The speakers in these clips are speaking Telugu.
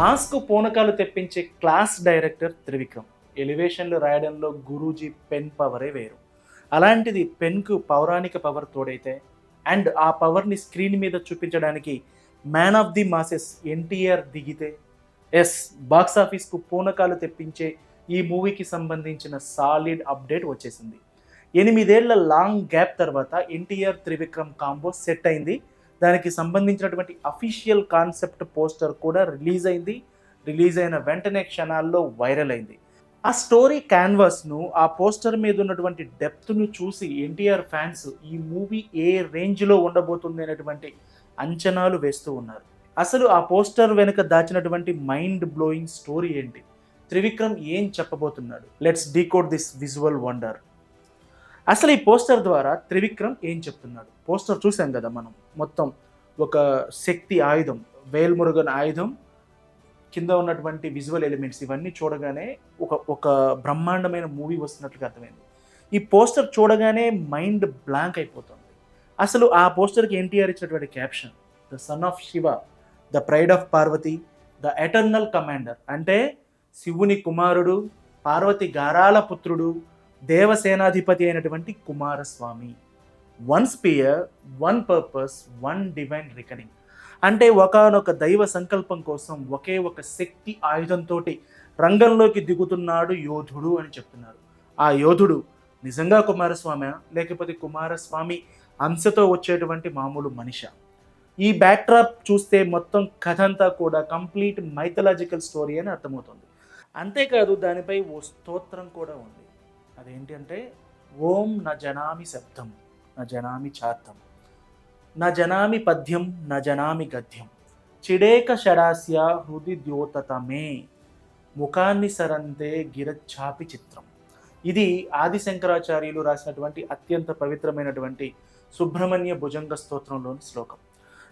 మాస్కు పూనకాలు తెప్పించే క్లాస్ డైరెక్టర్ త్రివిక్రమ్. ఎలివేషన్లు రాయడంలో గురూజీ పెన్ పవరే వేరు. అలాంటిది పెన్కు పౌరాణిక పవర్ తోడైతే అండ్ ఆ పవర్ని స్క్రీన్ మీద చూపించడానికి man of the masses NTR దిగితే ఎస్, బాక్స్ ఆఫీస్కు పూనకాలు తెప్పించే ఈ మూవీకి సంబంధించిన సాలిడ్ అప్డేట్ వచ్చేసింది. 8 ఏళ్ల లాంగ్ గ్యాప్ తర్వాత ఎన్టీఆర్ త్రివిక్రమ్ కాంబో సెట్ అయింది. దానికి సంబంధించినటువంటి అఫీషియల్ కాన్సెప్ట్ పోస్టర్ కూడా రిలీజ్ అయింది. రిలీజ్ అయిన వెంటనే క్షణాల్లో వైరల్ అయింది. ఆ స్టోరీ క్యాన్వాస్ను, ఆ పోస్టర్ మీద ఉన్నటువంటి డెప్త్ను చూసి ఎన్టీఆర్ ఫ్యాన్స్ ఈ మూవీ ఏ రేంజ్లో ఉండబోతుంది అనేటువంటి అంచనాలు వేస్తూ ఉన్నారు. అసలు ఆ పోస్టర్ వెనుక దాచినటువంటి మైండ్ బ్లోయింగ్ స్టోరీ ఏంటి? త్రివిక్రమ్ ఏం చెప్పబోతున్నాడు? Let's decode this visual wonder. అసలు ఈ పోస్టర్ ద్వారా త్రివిక్రమ్ ఏం చెప్తున్నాడు? పోస్టర్ చూసాం కదా మనం. మొత్తం ఒక శక్తి ఆయుధం, వేల్మురుగన్ ఆయుధం కింద ఉన్నటువంటి విజువల్ ఎలిమెంట్స్ ఇవన్నీ చూడగానే ఒక బ్రహ్మాండమైన మూవీ వస్తున్నట్లుగా అర్థమైంది. ఈ పోస్టర్ చూడగానే మైండ్ బ్లాంక్ అయిపోతుంది. అసలు ఆ పోస్టర్కి ఎన్టీఆర్ ఇచ్చినటువంటి caption, the son of Shiva, the pride of Parvati, the eternal commander, అంటే శివుని కుమారుడు, పార్వతి గారాల పుత్రుడు, దేవసేనాధిపతి అయినటువంటి Kumaraswamy. One spear, one purpose, one divine reckoning. అంటే ఒకానొక దైవ సంకల్పం కోసం ఒకే ఒక శక్తి ఆయుధంతో రంగంలోకి దిగుతున్నాడు యోధుడు అని చెప్తున్నారు. ఆ యోధుడు నిజంగా కుమారస్వామి, లేకపోతే కుమారస్వామి అంశతో వచ్చేటువంటి మామూలు మనిషి? ఈ బ్యాక్డ్రాప్ చూస్తే మొత్తం కథ అంతా కూడా కంప్లీట్ మైథలాజికల్ స్టోరీ అని అర్థమవుతుంది. అంతేకాదు దానిపై ఓ స్తోత్రం కూడా ఉంది. అదేంటి అంటే, ఓం న జనామి శబ్దం న జనామి చార్థం న జనామి పద్యం న జనామి గద్యం చిడేక షడాస్య హృది ద్యోతతమే ముఖాన్ని సరంతే గిరచ్చాపి చిత్రం. ఇది ఆదిశంకరాచార్యులు రాసినటువంటి అత్యంత పవిత్రమైనటువంటి సుబ్రహ్మణ్య భుజంగ స్తోత్రంలోని శ్లోకం.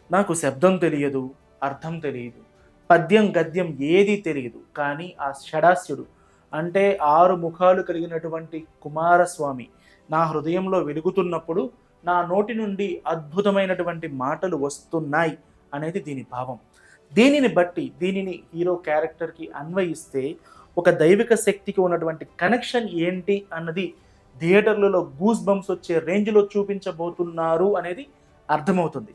నాకు శబ్దం తెలియదు, అర్థం తెలియదు, పద్యం గద్యం ఏదీ తెలియదు, కానీ ఆ షడాస్యుడు అంటే 6 ముఖాలు కలిగినటువంటి కుమారస్వామి నా హృదయంలో వెలుగుతున్నప్పుడు నా నోటి నుండి అద్భుతమైనటువంటి మాటలు వస్తున్నాయి అనేది దీని భావం. దీనిని బట్టి దీనిని హీరో క్యారెక్టర్కి అన్వయిస్తే ఒక దైవిక శక్తికి ఉన్నటువంటి కనెక్షన్ ఏంటి అన్నది థియేటర్లలో గూస్ బంప్స్ వచ్చే రేంజ్లో చూపించబోతున్నారు అనేది అర్థమవుతుంది.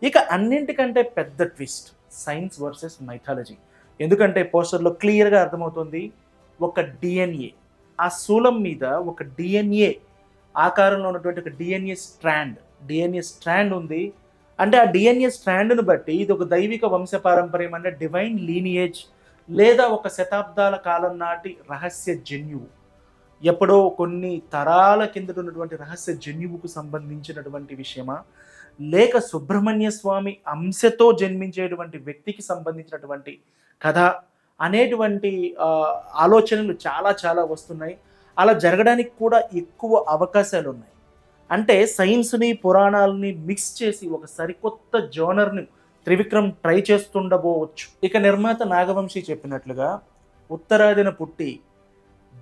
ఇక అన్నింటికంటే పెద్ద ట్విస్ట్ సైన్స్ వర్సెస్ మైథాలజీ. ఎందుకంటే పోస్టర్లో క్లియర్గా అర్థమవుతుంది, ఒక డిఎన్ఏ, ఆ శూలం మీద ఒక డిఎన్ఏ ఆకారంలో ఉన్నటువంటి ఒక డిఎన్ఏ స్ట్రాండ్ ఉంది. అంటే ఆ డిఎన్ఏ స్ట్రాండ్ను బట్టి ఇది ఒక దైవిక వంశపారంపర్యం, అంటే డివైన్ లీనియేజ్, లేదా ఒక శతాబ్దాల కాలం నాటి రహస్య జన్యువు, ఎప్పుడో కొన్ని తరాల కిందట ఉన్నటువంటి రహస్య జన్యువుకు సంబంధించినటువంటి విషయమా, లేక సుబ్రహ్మణ్య స్వామి అంశతో జన్మించేటువంటి వ్యక్తికి సంబంధించినటువంటి కథ అనేటువంటి ఆలోచనలు చాలా చాలా వస్తున్నాయి. అలా జరగడానికి కూడా ఎక్కువ అవకాశాలు ఉన్నాయి. అంటే సైన్స్ని పురాణాలని మిక్స్ చేసి ఒక సరికొత్త జోనర్ని త్రివిక్రమ్ ట్రై చేస్తుండబోవచ్చు. ఇక నిర్మాత నాగవంశీ చెప్పినట్లుగా ఉత్తరాదిన పుట్టి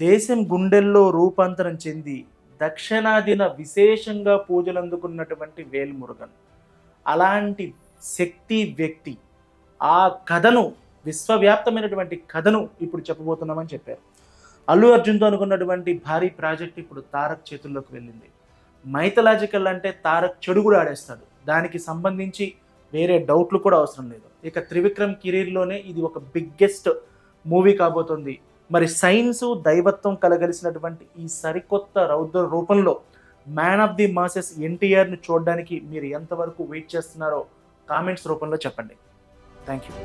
దేశం గుండెల్లో రూపాంతరం చెంది దక్షిణాదిన విశేషంగా పూజలు అందుకున్నటువంటి వేల్మురుగన్, అలాంటి శక్తి వ్యక్తి ఆ కథను, విశ్వవ్యాప్తమైనటువంటి కథను ఇప్పుడు చెప్పబోతున్నామని చెప్పారు. అల్లు అర్జున్తో అనుకున్నటువంటి భారీ ప్రాజెక్ట్ ఇప్పుడు తారక్ చేతుల్లోకి వెళ్ళింది. మైథలాజికల్ అంటే తారక్ చెడు కూడా ఆడేస్తాడు, దానికి సంబంధించి వేరే డౌట్లు కూడా అవసరం లేదు. ఇక త్రివిక్రమ్ కెరీర్లోనే ఇది ఒక బిగ్గెస్ట్ మూవీ కాబోతుంది. మరి సైన్సు దైవత్వం కలగలిసినటువంటి ఈ సరికొత్త రౌద్ర రూపంలో మ్యాన్ ఆఫ్ ది మాసెస్ ఎన్టీఆర్ని చూడడానికి మీరు ఎంతవరకు వెయిట్ చేస్తున్నారో కామెంట్స్ రూపంలో చెప్పండి. Thank you.